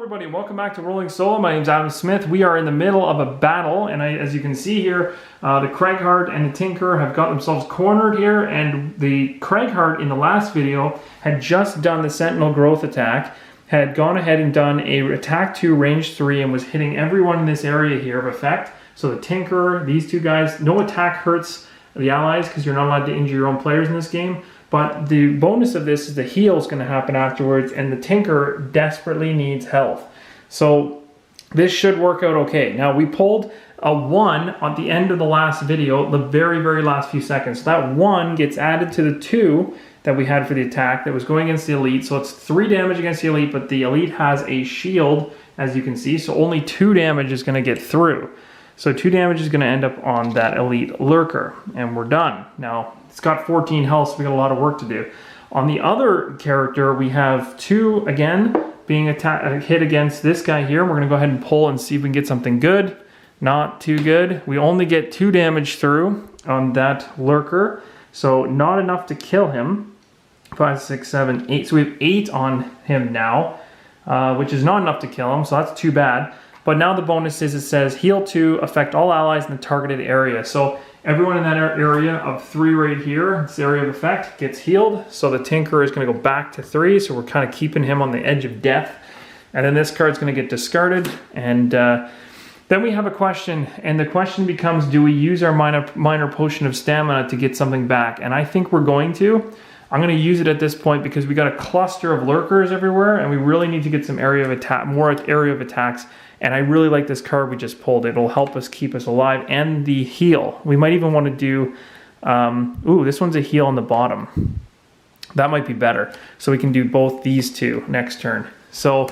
everybody, and welcome back to Rolling Solo. My name's Adam Smith. We are in the middle of a battle, and as you can see here, the Craighheart and the Tinker have got themselves cornered here, and the Craighheart in the last video had just done the Sentinel growth attack, had gone ahead and done a attack 2, range 3, and was hitting everyone in this area here of effect. So the Tinker, these two guys, no attack hurts the allies because you're not allowed to injure your own players in this game. But the bonus of this is the heal is going to happen afterwards, and the Tinker desperately needs health. So this should work out okay. Now we pulled a 1 at the end of the last video, the very, very last few seconds. So that 1 gets added to the 2 that we had for the attack that was going against the Elite. So it's 3 damage against the Elite, but the Elite has a shield, as you can see. So only 2 damage is going to get through. So 2 damage is going to end up on that Elite Lurker, and we're done. Now, it's got 14 health, so we got a lot of work to do. On the other character, we have 2, again, being hit against this guy here. We're going to go ahead and pull and see if we can get something good. Not too good. We only get 2 damage through on that Lurker, so not enough to kill him. 5, 6, 7, 8. So we have 8 on him now, which is not enough to kill him, so that's too bad. But now the bonus is it says heal 2, affect all allies in the targeted area. So everyone in that area of 3 right here, this area of effect, gets healed. So the Tinker is going to go back to 3. So we're kind of keeping him on the edge of death. And then this card's going to get discarded. And then we have a question. And the question becomes, do we use our minor potion of stamina to get something back? And I think we're going to. I'm going to use it at this point because we got a cluster of lurkers everywhere. And we really need to get some area of attack, more area of attacks. And I really like this card we just pulled. It'll help us keep us alive and the heal. We might even want to do, ooh, this one's a heal on the bottom. That might be better. So we can do both these two next turn. So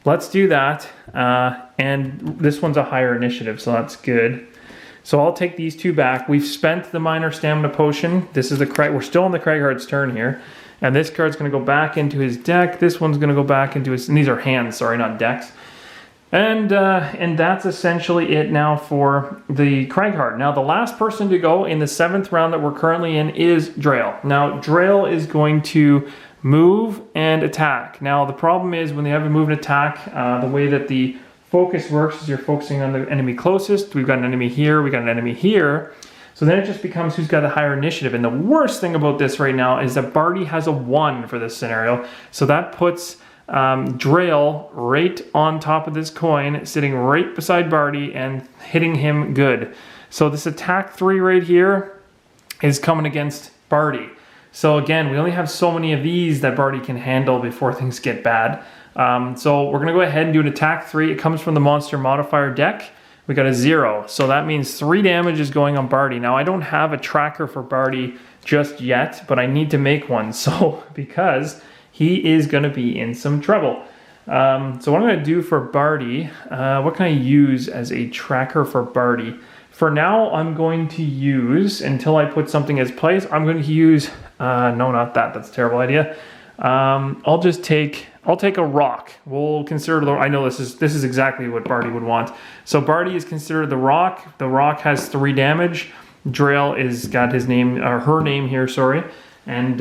let's do that. And this one's a higher initiative, so that's good. So I'll take these 2 back. We've spent the minor stamina potion. This is the we're still on the Craigheart's turn here. And this card's going to go back into his deck. This one's going to go back into his, and these are hands, sorry, not decks. And that's essentially it now for the Craighheart. Now the last person to go in the 7th round that we're currently in is Drail. Now Drail is going to move and attack. Now the problem is when they have a move and attack, the way that the focus works is you're focusing on the enemy closest. We've got an enemy here, we got an enemy here. So then it just becomes who's got the higher initiative. And the worst thing about this right now is that Barty has a 1 for this scenario. So that puts Drail right on top of this coin, sitting right beside Barty and hitting him good. So this attack 3 right here is coming against Barty. So again, we only have so many of these that Barty can handle before things get bad. So we're going to go ahead and do an attack 3. It comes from the monster modifier deck. We got a 0. So that means 3 damage is going on Barty. Now I don't have a tracker for Barty just yet, but I need to make one. So because he is going to be in some trouble. So what I'm going to do for Barty, what can I use as a tracker for Barty? For now, I'm going to use, until I put something as place, I'm going to use, no, not that, that's a terrible idea. I'll take a rock. We'll consider, I know this is exactly what Barty would want. So Barty is considered the rock. The rock has 3 damage. Drail is got his name, or her name here, sorry. And,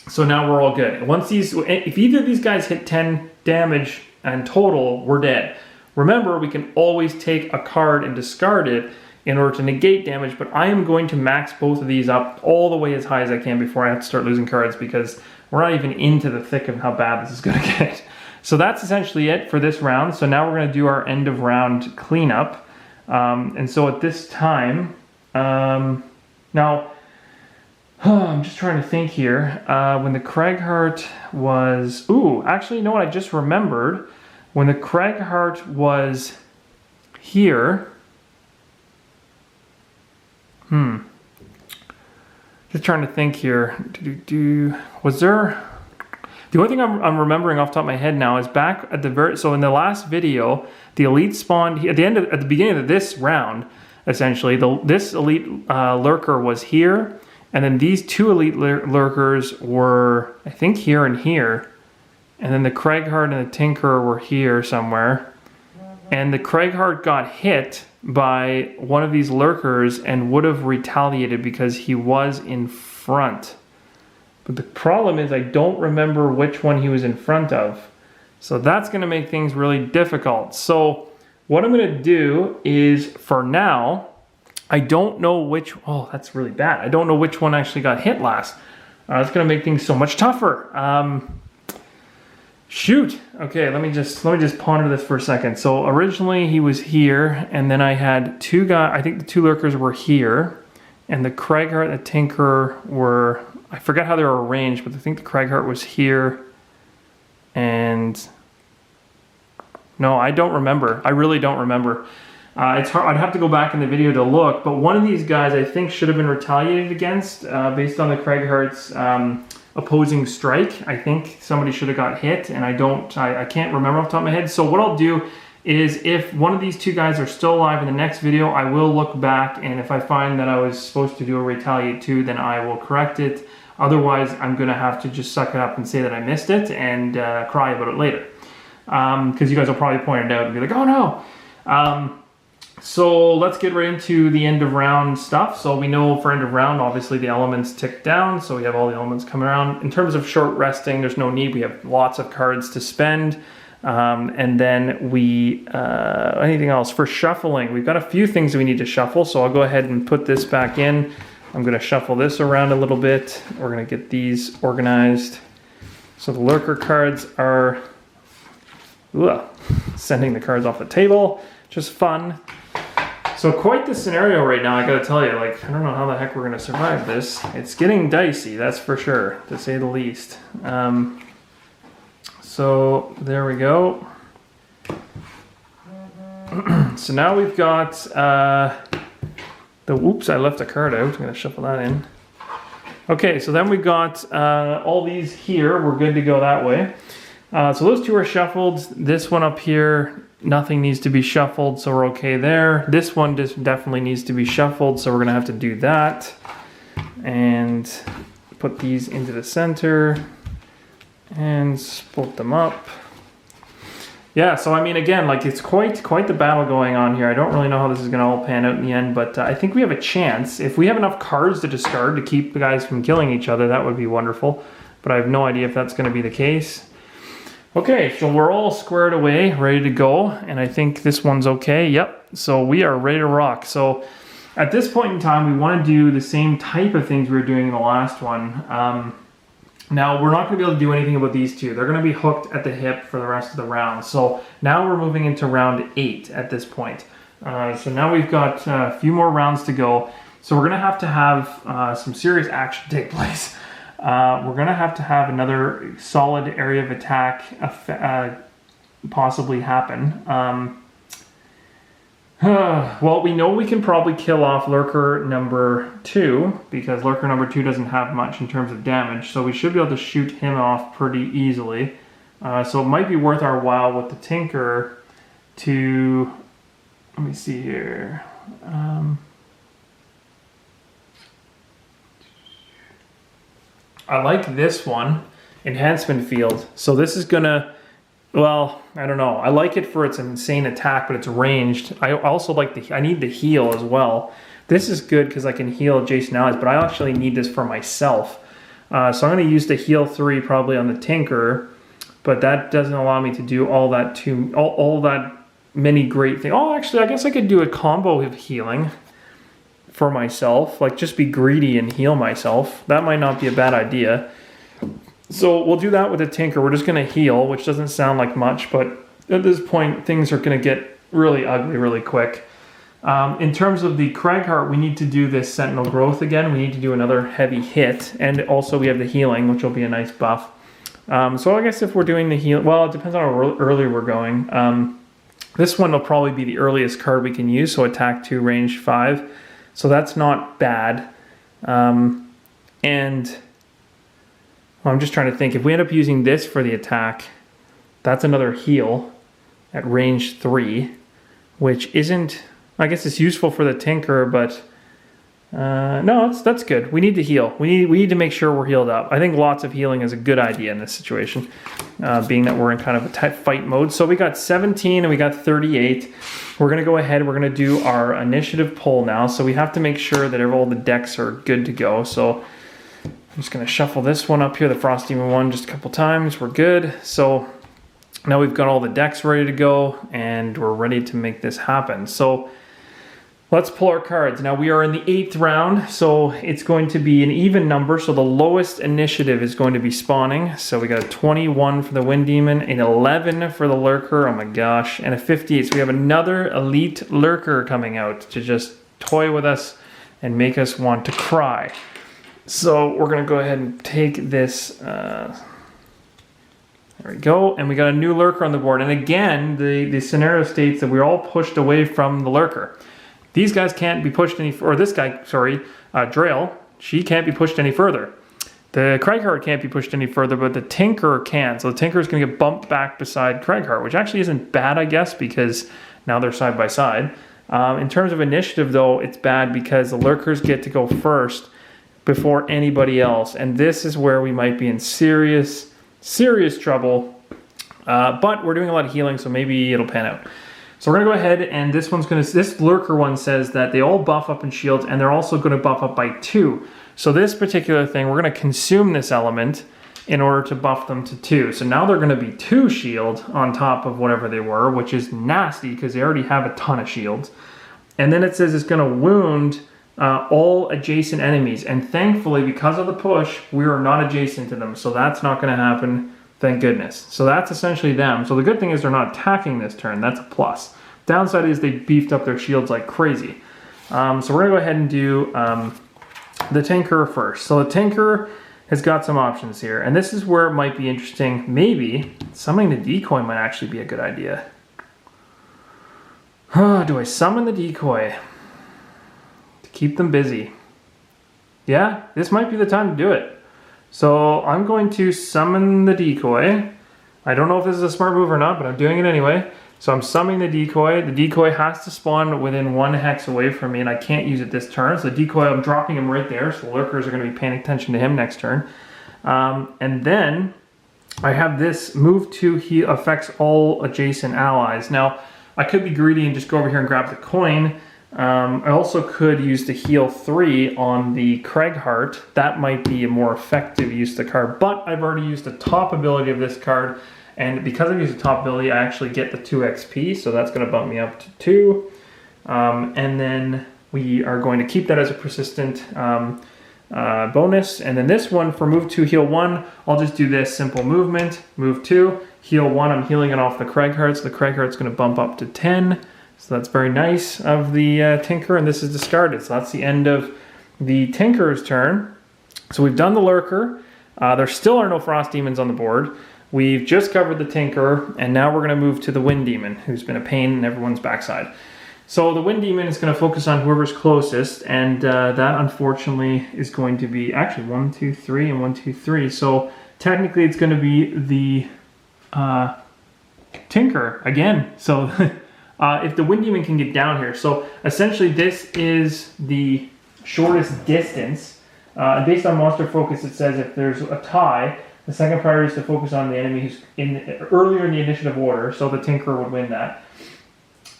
so now we're all good. If either of these guys hit 10 damage in total, we're dead. Remember, we can always take a card and discard it in order to negate damage, but I am going to max both of these up all the way as high as I can before I have to start losing cards because we're not even into the thick of how bad this is going to get. So that's essentially it for this round. So now we're going to do our end of round cleanup. And so at this time, now, I'm just trying to think here. When the Craighheart was... Ooh, actually, you know what? I just remembered. When the Craighheart was here... Just trying to think here. Was there... The only thing I'm remembering off the top of my head now is back at the very... So in the last video, the Elite spawned... At the beginning of this round, essentially, this Elite Lurker was here. And then these 2 Elite Lurkers were, I think, here and here. And then the Craighheart and the Tinker were here somewhere. And the Craighheart got hit by one of these Lurkers and would have retaliated because he was in front. But the problem is I don't remember which one he was in front of. So that's going to make things really difficult. So what I'm going to do is, for now, I don't know which, oh, that's really bad. I don't know which one actually got hit last. It's going to make things so much tougher. Shoot. Okay, let me just ponder this for a second. So originally he was here, and then I had two guys, I think the two lurkers were here, and the Craighart and the Tinker were, I forgot how they were arranged, but I think the Craighart was here, and no, I don't remember. I really don't remember. It's hard. I'd have to go back in the video to look, but one of these guys I think should have been retaliated against based on the Craighart's opposing strike. I think somebody should have got hit, and I can't remember off the top of my head. So what I'll do is, if one of these two guys are still alive in the next video, I will look back, and if I find that I was supposed to do a retaliate too, then I will correct it. Otherwise, I'm gonna have to just suck it up and say that I missed it and cry about it later. Because you guys will probably point it out and be like, oh no. So let's get right into the end of round stuff. So we know for end of round, obviously the elements tick down. So we have all the elements coming around. In terms of short resting, there's no need. We have lots of cards to spend. And then we, anything else? For shuffling, we've got a few things that we need to shuffle. So I'll go ahead and put this back in. I'm going to shuffle this around a little bit. We're going to get these organized. So the lurker cards are sending the cards off the table. Just fun. So quite the scenario right now, I gotta tell you, like, I don't know how the heck we're gonna survive this. It's getting dicey, that's for sure, to say the least. So there we go. So now we've got oops, I left a card out. I'm gonna shuffle that in. Okay, so then we've got all these here. We're good to go that way. So those two are shuffled. This one up here, nothing needs to be shuffled, so we're okay there. This one just definitely needs to be shuffled, so we're gonna have to do that. And put these into the center and split them up. Yeah, so I mean, again, like, it's quite the battle going on here. I don't really know how this is gonna all pan out in the end, but I think we have a chance. If we have enough cards to discard to keep the guys from killing each other, that would be wonderful. But I have no idea if that's gonna be the case. Okay, so we're all squared away, ready to go, and I think this one's okay. Yep, so we are ready to rock. So at this point in time, we want to do the same type of things we were doing in the last one. Now, we're not going to be able to do anything about these two. They're going to be hooked at the hip for the rest of the round. So now we're moving into round 8 at this point. So now we've got a few more rounds to go. So we're going to have some serious action take place. We're going to have another solid area of attack possibly happen. Well, we know we can probably kill off lurker number 2, because lurker number 2 doesn't have much in terms of damage, so we should be able to shoot him off pretty easily. So it might be worth our while with the Tinker to, let me see here. I like this one, enhancement field. So this is gonna, well, I don't know. I like it for its insane attack, but it's ranged. I also like I need the heal as well. This is good because I can heal adjacent allies, but I actually need this for myself. So I'm gonna use the heal 3 probably on the Tinker, but that doesn't allow me to do all that many great things. Oh, actually, I guess I could do a combo of healing for myself, like just be greedy and heal myself. That might not be a bad idea. So we'll do that with the Tinker. We're just going to heal, which doesn't sound like much, but at this point things are going to get really ugly really quick. In terms of the Craighart, we need to do this Sentinel Growth again. We need to do another heavy hit, and also we have the healing, which will be a nice buff. So I guess if we're doing the heal, well, it depends on how early we're going. This one will probably be the earliest card we can use, so attack 2, range 5. So that's not bad. And well, I'm just trying to think. If we end up using this for the attack, that's another heal at range 3, which isn't, I guess it's useful for the Tinker, but no, that's good. We need to heal. We need to make sure we're healed up. I think lots of healing is a good idea in this situation, being that we're in kind of a fight mode. So we got 17 and we got 38. We're going to go ahead. We're going to do our initiative poll now. So we have to make sure that all the decks are good to go. So I'm just going to shuffle this one up here, the Frosty one, just a couple times. We're good. So now we've got all the decks ready to go, and we're ready to make this happen. So let's pull our cards. Now we are in the 8th round, so it's going to be an even number. So the lowest initiative is going to be spawning. So we got a 21 for the Wind Demon, an 11 for the Lurker, oh my gosh, and a 58. So we have another elite Lurker coming out to just toy with us and make us want to cry. So we're gonna go ahead and take this, there we go, and we got a new Lurker on the board. And again, the scenario states that we're all pushed away from the Lurker. These guys can't be pushed any, or this guy, sorry, Drail, she can't be pushed any further. The Craighheart can't be pushed any further, but the Tinker can. So the Tinker is going to get bumped back beside Craighheart, which actually isn't bad, I guess, because now they're side by side. In terms of initiative, though, it's bad because the Lurkers get to go first before anybody else. And this is where we might be in serious, serious trouble. But we're doing a lot of healing, so maybe it'll pan out. So we're gonna go ahead, and this Lurker one says that they all buff up in shields, and they're also gonna buff up by 2. So this particular thing, we're gonna consume this element in order to buff them to 2. So now they're gonna be 2 shield on top of whatever they were, which is nasty because they already have a ton of shields. And then it says it's gonna wound all adjacent enemies. And thankfully, because of the push, we are not adjacent to them. So that's not gonna happen. Thank goodness. So that's essentially them. So the good thing is they're not attacking this turn. That's a plus. Downside is they beefed up their shields like crazy. So we're going to go ahead and do the Tinker first. So the Tinker has got some options here. And this is where it might be interesting. Maybe summoning the decoy might actually be a good idea. Do I summon the decoy to keep them busy? Yeah, this might be the time to do it. So I'm going to summon the decoy. I don't know if this is a smart move or not, but I'm doing it anyway. So I'm summoning the decoy. The decoy has to spawn within 1 hex away from me, and I can't use it this turn. So the decoy, I'm dropping him right there, so the Lurkers are going to be paying attention to him next turn. And then I have this move 2, he affects all adjacent allies. Now, I could be greedy and just go over here and grab the coin. I also could use the heal 3 on the Craighheart. That might be a more effective use of the card, but I've already used the top ability of this card, and because I've used the top ability, I actually get the 2 XP, so that's going to bump me up to 2. And then we are going to keep that as a persistent bonus. And then this one, for move 2, heal 1, I'll just do this simple movement. Move 2, heal 1, I'm healing it off the Craighheart, so the Craigheart's going to bump up to 10. So that's very nice of the Tinker, and this is discarded. So that's the end of the Tinker's turn. So we've done the Lurker. There still are no Frost Demons on the board. We've just covered the Tinker, and now we're going to move to the Wind Demon, who's been a pain in everyone's backside. So the Wind Demon is going to focus on whoever's closest, and that unfortunately is going to be actually 1, 2, 3, and 1, 2, 3. So technically it's going to be the Tinker again. So if the Wind Demon can get down here. So essentially this is the shortest distance. Based on monster focus, it says if there's a tie, the second priority is to focus on the enemy who's earlier in the initiative order, so the Tinker would win that.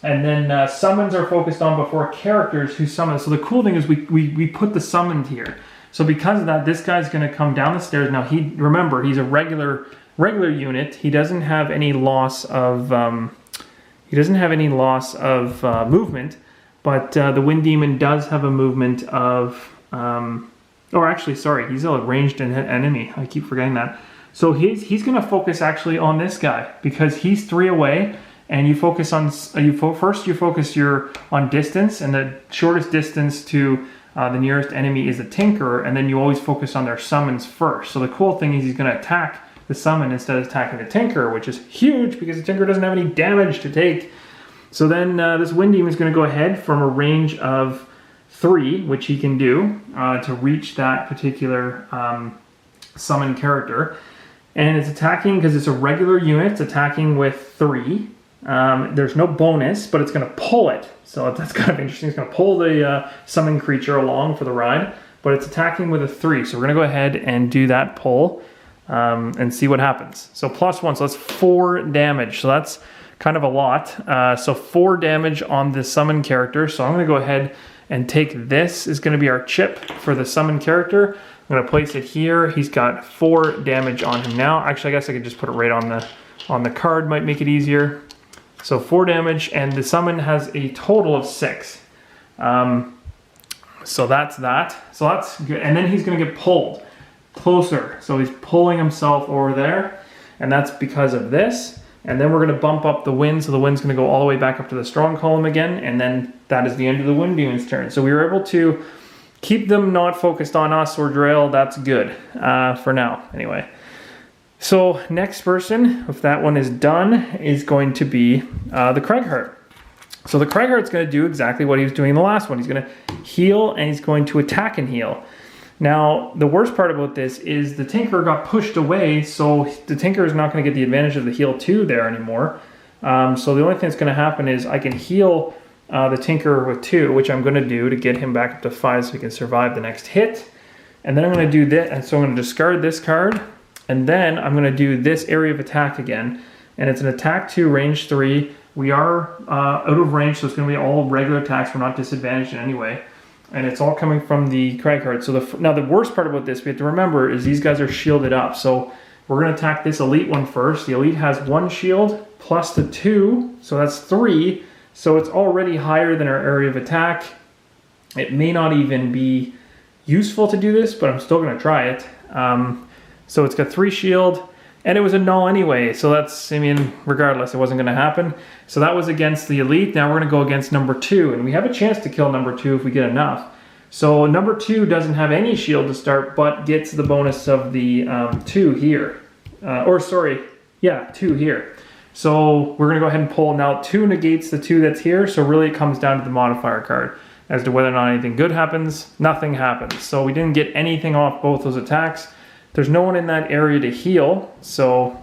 And then summons are focused on before characters who summon. So the cool thing is we put the summoned here. So because of that, this guy's going to come down the stairs. Now remember, he's a regular unit. He doesn't have any loss of movement, but the Wind Demon does have a movement of or actually, sorry, he's a ranged enemy. I keep forgetting that. So he's going to focus actually on this guy because he's 3 away, and you focus on first you focus on distance, and the shortest distance to the nearest enemy is a Tinker, and then you always focus on their summons first. So the cool thing is he's going to attack the summon instead of attacking the Tinker, which is huge because the Tinker doesn't have any damage to take. So then this Wind Demon is going to go ahead from a range of 3, which he can do to reach that particular summon character. And it's attacking, because it's a regular unit, it's attacking with 3. There's no bonus, but it's going to pull it. So that's kind of interesting. It's going to pull the summon creature along for the ride, but it's attacking with a 3. So we're going to go ahead and do that pull and see what happens. So +1, so that's 4 damage. So that's kind of a lot. So 4 damage on the summon character. So I'm going to go ahead and take this. Is going to be our chip for the summon character. I'm going to place it here. He's got 4 damage on him now. Actually, I guess I could just put it right on on the card might make it easier. So 4 damage, and the summon has a total of 6. So that's that. So that's good. And then he's going to get pulled closer. So he's pulling himself over there, and that's because of this. And then we're going to bump up the wind, so the wind's going to go all the way back up to the strong column again, and then that is the end of the wind demon's turn. So we were able to keep them not focused on us or Drail. That's good for now, anyway. So next person, if that one is done, is going to be the Craigheart. So the Craigheart's going to do exactly what he was doing in the last one. He's going to heal, and he's going to attack and heal. Now, the worst part about this is the Tinker got pushed away, so the Tinker is not going to get the advantage of the heal 2 there anymore. So the only thing that's going to happen is I can heal the Tinker with 2, which I'm going to do to get him back up to 5 so he can survive the next hit. And then I'm going to do this, and so I'm going to discard this card, and then I'm going to do this area of attack again. And it's an attack 2, range 3. We are out of range, so it's going to be all regular attacks. We're not disadvantaged in any way. And it's all coming from the Craigheart. So now the worst part about this, we have to remember, is these guys are shielded up. So we're going to attack this elite one first. The elite has 1 shield plus the 2, so that's 3. So it's already higher than our area of attack. It may not even be useful to do this, but I'm still going to try it. So it's got 3 shield, and it was a null anyway. So that's, I mean, regardless, it wasn't going to happen. So that was against the elite. Now we're going to go against number 2, and we have a chance to kill number 2 if we get enough. So number 2 doesn't have any shield to start, but gets the bonus of the 2 here. 2 here. So we're going to go ahead and pull. Now 2 negates the 2 that's here, so really it comes down to the modifier card as to whether or not anything good happens. Nothing happens. So we didn't get anything off both those attacks. There's no one in that area to heal, so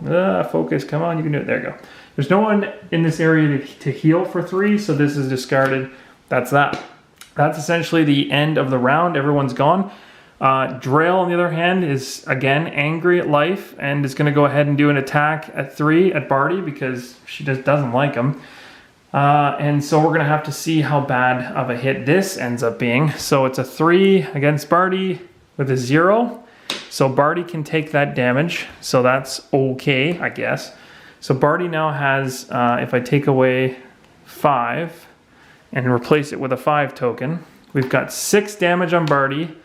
focus, come on, you can do it, there you go. There's no one in this area to heal for 3, so this is discarded. That's that. That's essentially the end of the round, everyone's gone. Drail, on the other hand, is again angry at life, and is gonna go ahead and do an attack at 3 at Barty, because she just doesn't like him. And so we're gonna have to see how bad of a hit this ends up being. So it's a 3 against Barty with a 0. So Barty can take that damage, so that's okay, I guess. So Barty now has, if I take away 5 and replace it with a 5 token, we've got 6 damage on Barty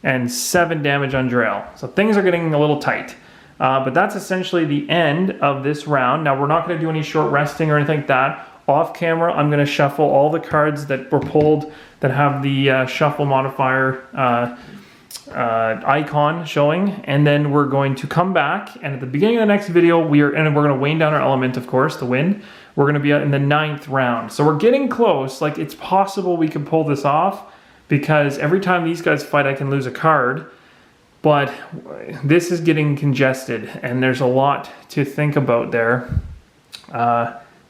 and 7 damage on Drail. So things are getting a little tight. But that's essentially the end of this round. Now we're not going to do any short resting or anything like that. Off camera, I'm going to shuffle all the cards that were pulled that have the shuffle modifier icon showing, and then we're going to come back, and at the beginning of the next video we're going to wane down our element, of course, the wind. We're going to be in the 9th round, so we're getting close. Like, it's possible we can pull this off, because every time these guys fight I can lose a card, but this is getting congested and there's a lot to think about there.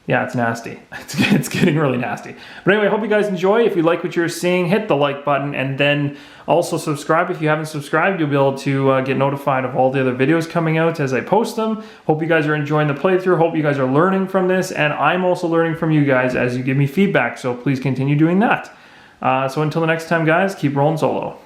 Yeah, it's nasty. It's getting really nasty. But anyway, I hope you guys enjoy. If you like what you're seeing, hit the like button, and then also subscribe. If you haven't subscribed, you'll be able to get notified of all the other videos coming out as I post them. Hope you guys are enjoying the playthrough. Hope you guys are learning from this, and I'm also learning from you guys as you give me feedback, so please continue doing that. So until the next time, guys, keep rolling solo.